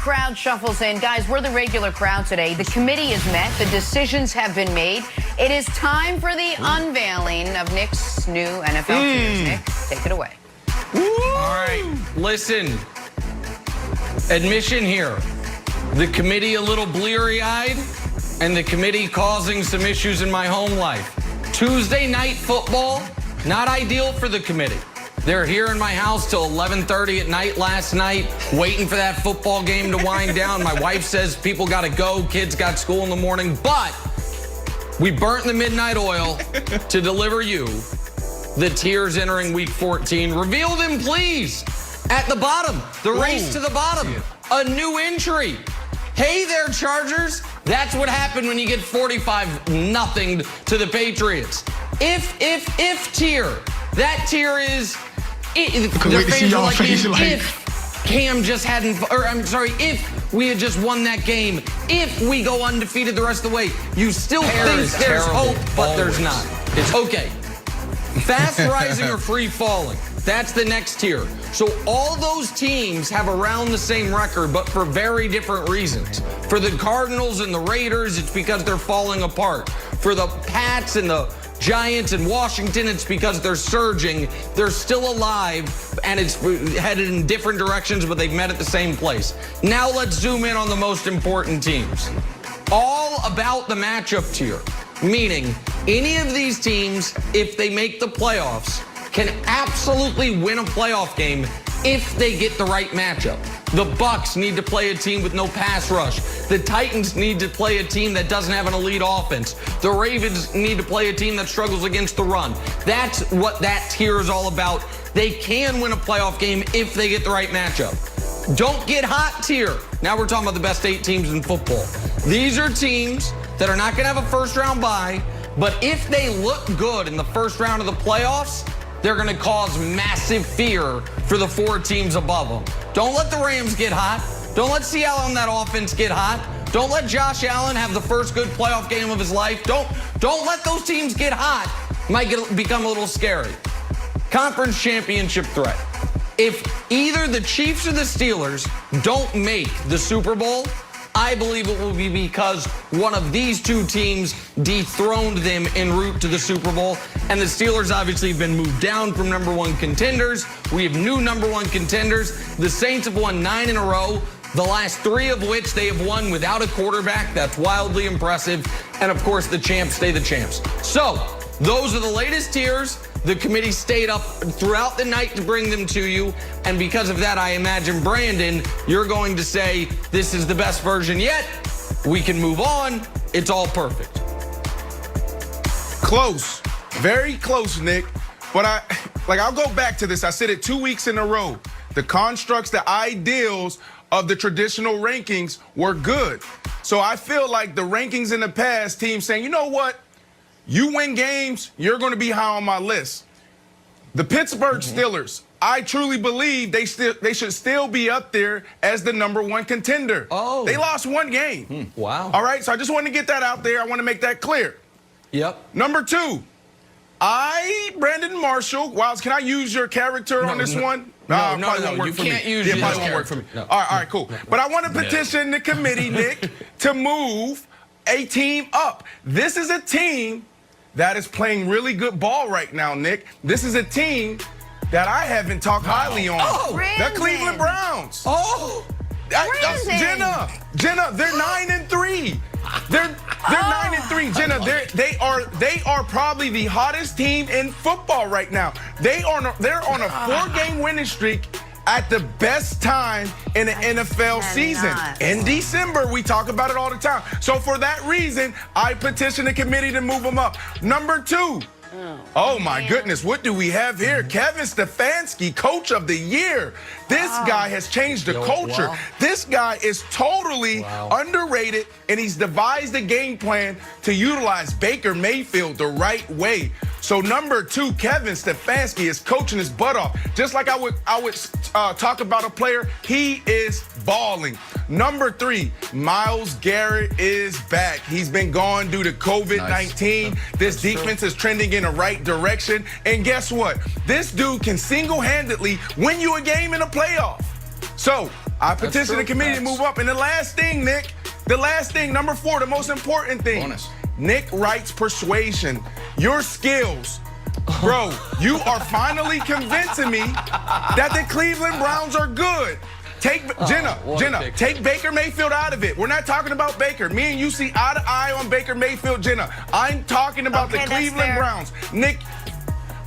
crowd shuffles in. Guys, we're the regular crowd today. The committee is met. The decisions have been made. It is time for the unveiling of Nick's new NFL teams. Nick, take it away. All right, listen. Admission here. The committee a little bleary-eyed, and the committee causing some issues in my home life. Tuesday night football, not ideal for the committee. They're here in my house till 11:30 at night last night, waiting for that football game to wind down. My wife says people got to go, kids got school in the morning, but we burnt the midnight oil to deliver you the tiers entering week 14. Reveal them, please. At the bottom, the race to the bottom, a new entry. Hey there, Chargers. That's what happened when you get 45-0 to the Patriots. If tier, that tier is, their fans are like, if Cam just hadn't, or I'm sorry, if we had just won that game, if we go undefeated the rest of the way, you still think there's hope, but there's not. It's okay. Fast rising or free falling. That's the next tier. So all those teams have around the same record, but for very different reasons. For the Cardinals and the Raiders, it's because they're falling apart. For the Pats and the Giants and Washington, it's because they're surging. They're still alive, and it's headed in different directions, but they've met at the same place. Now let's zoom in on the most important teams. All about the matchup tier, meaning any of these teams, if they make the playoffs, can absolutely win a playoff game if they get the right matchup. The Bucs need to play a team with no pass rush. The Titans need to play a team that doesn't have an elite offense. The Ravens need to play a team that struggles against the run. That's what that tier is all about. They can win a playoff game if they get the right matchup. Don't get hot tier. Now we're talking about the best 8 teams in football. These are teams that are not going to have a first-round bye, but if they look good in the first round of the playoffs, they're going to cause massive fear for the 4 teams above them. Don't let the Rams get hot. Don't let Seattle and that offense get hot. Don't let Josh Allen have the first good playoff game of his life. Don't let those teams get hot. Might become a little scary. Conference championship threat. If either the Chiefs or the Steelers don't make the Super Bowl, I believe it will be because one of these 2 teams dethroned them en route to the Super Bowl. And the Steelers obviously have been moved down from #1 contenders. We have new #1 contenders. The Saints have won 9 in a row, the last 3 of which they have won without a quarterback. That's wildly impressive. And of course, the champs stay the champs. So those are the latest tiers. The committee stayed up throughout the night to bring them to you. And because of that, I imagine, Brandon, you're going to say, this is the best version yet. We can move on. It's all perfect. Close. Very close, Nick. But I'll go back to this. I said it 2 weeks in a row. The constructs, the ideals of the traditional rankings were good. So I feel like the rankings in the past, teams saying, you know what? You win games, you're going to be high on my list. The Pittsburgh Steelers, I truly believe they should still be up there as the #1 contender. Oh. They lost 1 game. Wow. All right, so I just want to get that out there. I want to make that clear. Yep. Number 2, Brandon Marshall. Wiles, can I use your character on this one? No, you can't use it. his Probably won't work for me. No. All right, cool. But I want to petition the committee, Nick, to move a team up. This is a team that is playing really good ball right now, Nick. This is a team that I haven't talked highly on. Oh, the Cleveland Browns. Oh, Jenna, they're 9-3. They're 9-3. Jenna, they are probably the hottest team in football right now. They're on a 4-game winning streak at the best time in the NFL season. In December, we talk about it all the time. So for that reason, I petition the committee to move them up. Number 2. Oh my goodness, what do we have here? Kevin Stefanski, Coach of the Year. This guy has changed the culture. Wow. This guy is totally underrated, and he's devised a game plan to utilize Baker Mayfield the right way. So number 2, Kevin Stefanski is coaching his butt off. Just like I would talk about a player, he is balling. Number 3, Myles Garrett is back. He's been gone due to COVID-19. Nice. This defense is trending in the right direction. And guess what? This dude can single-handedly win you a game in a playoff. So I petitioned the committee to move up. And the last thing, Nick, number 4, the most important thing. Bonus. Nick Wright's persuasion, your skills. Bro, you are finally convincing me that the Cleveland Browns are good. Take Jenna, take Baker Mayfield out of it. We're not talking about Baker. Me and you see eye to eye on Baker Mayfield, Jenna. I'm talking about the Cleveland Browns. Nick,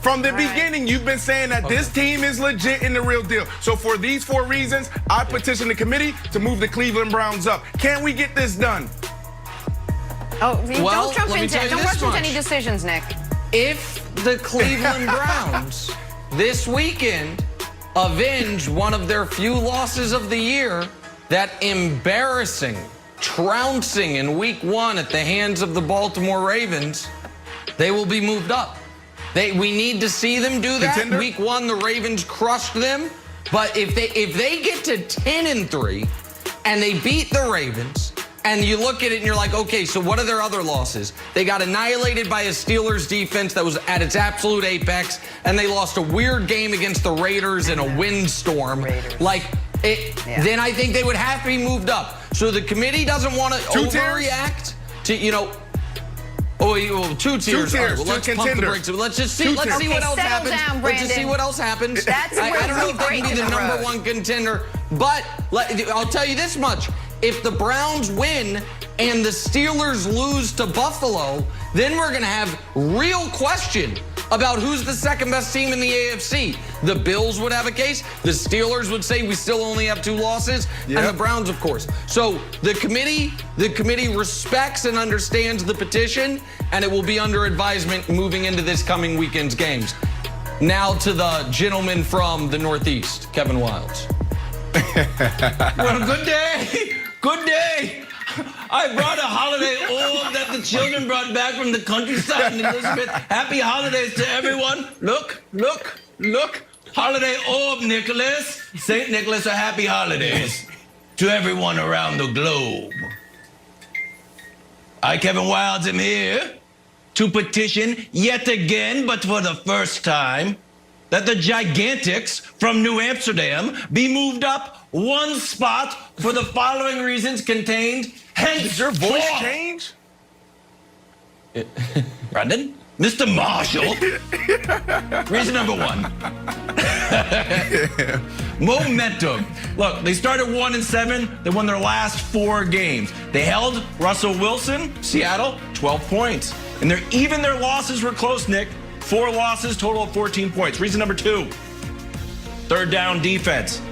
from the beginning, you've been saying that this team is legit and the real deal. So for these 4 reasons, I petition the committee to move the Cleveland Browns up. Can we get this done? Oh, don't rush into any decisions, Nick. If the Cleveland Browns this weekend avenge one of their few losses of the year, that embarrassing trouncing in week 1 at the hands of the Baltimore Ravens, they will be moved up. We need to see them do that. Contender? Week 1, the Ravens crushed them. But if they get to 10-3 and they beat the Ravens, and you look at it and you're like, okay, so what are their other losses? They got annihilated by a Steelers defense that was at its absolute apex, and they lost a weird game against the Raiders in a windstorm. Then I think they would have to be moved up. So the committee doesn't want to overreact to, 2 tiers. Two tiers. Right, well, let's pump the brakes. Let's just see. Let's see what else happens. Let's just see what else happens. I don't know if they can be the number 1 contender, but I'll tell you this much. If the Browns win and the Steelers lose to Buffalo, then we're going to have real question about who's the second best team in the AFC. The Bills would have a case. The Steelers would say we still only have 2 losses. Yep. And the Browns, of course. So the committee respects and understands the petition, and it will be under advisement moving into this coming weekend's games. Now to the gentleman from the Northeast, Kevin Wildes. Well, good day. Good day. I brought a holiday orb that the children brought back from the countryside in Elizabeth. Happy holidays to everyone. Look. Holiday orb, Nicholas. St. Nicholas, a happy holidays to everyone around the globe. I, Kevin Wildes, am here to petition yet again, but for the first time, that the Gigantics from New Amsterdam be moved up 1 spot for the following reasons contained. Hence, did your voice change? Brandon? Mr. Marshall. Reason number 1. Momentum. Look, they started 1-7. They won their last 4 games. They held Russell Wilson, Seattle, 12 points. And even their losses were close, Nick. 4 losses, total of 14 points. Reason number 2. Third down defense.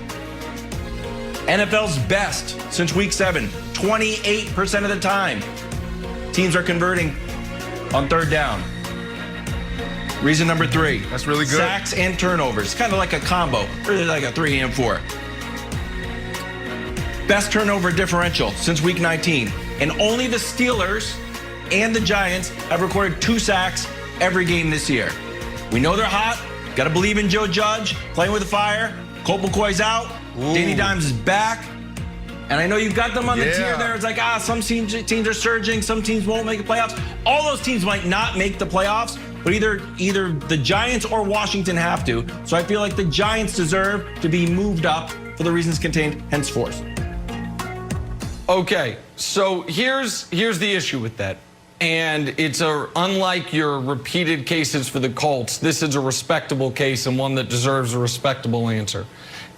NFL's best since week 7. 28% of the time, teams are converting on third down. Reason number 3. That's really good. Sacks and turnovers. Kind of like a combo, really like a 3 and 4. Best turnover differential since week 19. And only the Steelers and the Giants have recorded 2 sacks every game this year. We know they're hot. Got to believe in Joe Judge, playing with the fire. Colt McCoy's out. Ooh. Danny Dimes is back. And I know you've got them on the tier there. It's like, some teams are surging. Some teams won't make the playoffs. All those teams might not make the playoffs, but either the Giants or Washington have to. So I feel like the Giants deserve to be moved up for the reasons contained henceforth. Okay, so here's the issue with that. And it's unlike your repeated cases for the Colts, this is a respectable case and one that deserves a respectable answer.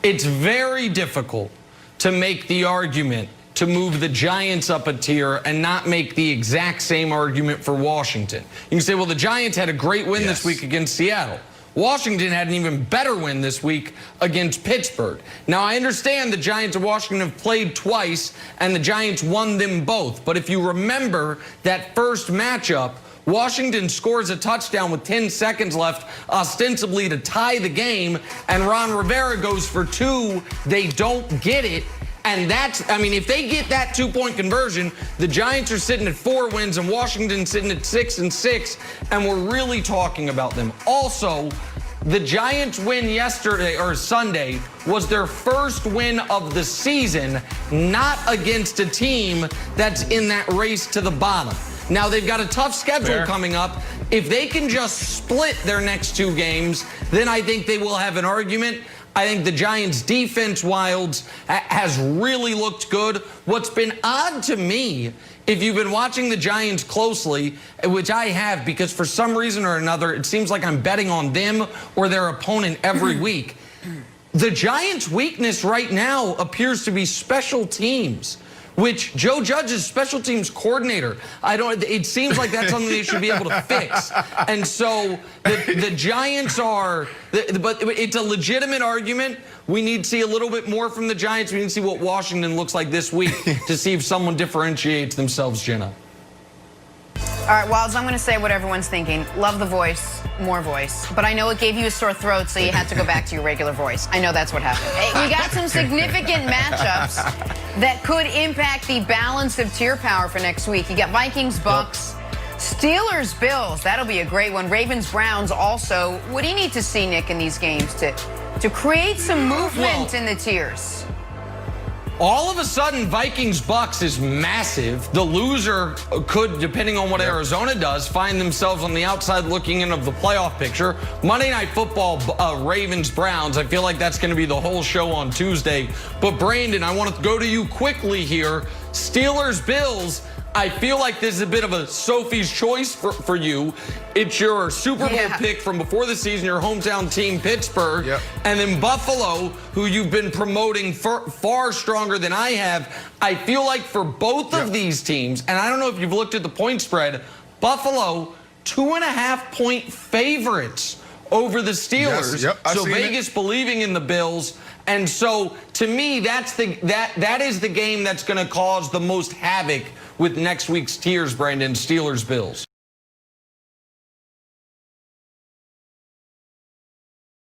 It's very difficult to make the argument to move the Giants up a tier and not make the exact same argument for Washington. You can say, well, the Giants had a great win this week against Seattle. Washington had an even better win this week against Pittsburgh. Now, I understand the Giants and Washington have played twice, and the Giants won them both. But if you remember that first matchup, Washington scores a touchdown with 10 seconds left, ostensibly to tie the game, and Ron Rivera goes for 2. They don't get it. And if they get that 2-point conversion, the Giants are sitting at 4 wins and Washington sitting at 6-6, and we're really talking about them. Also, the Giants win Sunday was their first win of the season, not against a team that's in that race to the bottom. Now, they've got a tough schedule coming up. If they can just split their next 2 games, then I think they will have an argument. I think the Giants' defense, Wilds, has really looked good. What's been odd to me, if you've been watching the Giants closely, which I have because for some reason or another, it seems like I'm betting on them or their opponent every week. The Giants' weakness right now appears to be special teams, which Joe Judge is special teams coordinator. It seems like that's something they should be able to fix. And so the Giants are, but it's a legitimate argument. We need to see a little bit more from the Giants. We need to see what Washington looks like this week to see if someone differentiates themselves, Jenna. All right, Wilds, I'm going to say what everyone's thinking. Love the voice, more voice. But I know it gave you a sore throat, so you had to go back to your regular voice. I know that's what happened. Hey, we got some significant matchups that could impact the balance of tier power for next week. You got Vikings, Bucks, Steelers, Bills. That'll be a great one. Ravens, Browns also. What do you need to see, Nick, in these games to create some movement in the tiers? All of a sudden, Vikings-Bucks is massive. The loser could, depending on what Arizona does, find themselves on the outside looking in of the playoff picture. Monday Night Football, Ravens-Browns, I feel like that's going to be the whole show on Tuesday. But, Brandon, I want to go to you quickly here. Steelers-Bills, I feel like this is a bit of a Sophie's choice for you. It's your Super Bowl pick from before the season, your hometown team, Pittsburgh. And then Buffalo, who you've been promoting far stronger than I have. I feel like for both of these teams, and I don't know if you've looked at the point spread, Buffalo, 2.5-point favorites over the Steelers. So Vegas believing in the Bills. And so, to me, that is the game that's going to cause the most havoc with next week's tiers, Brandon, Steelers-Bills.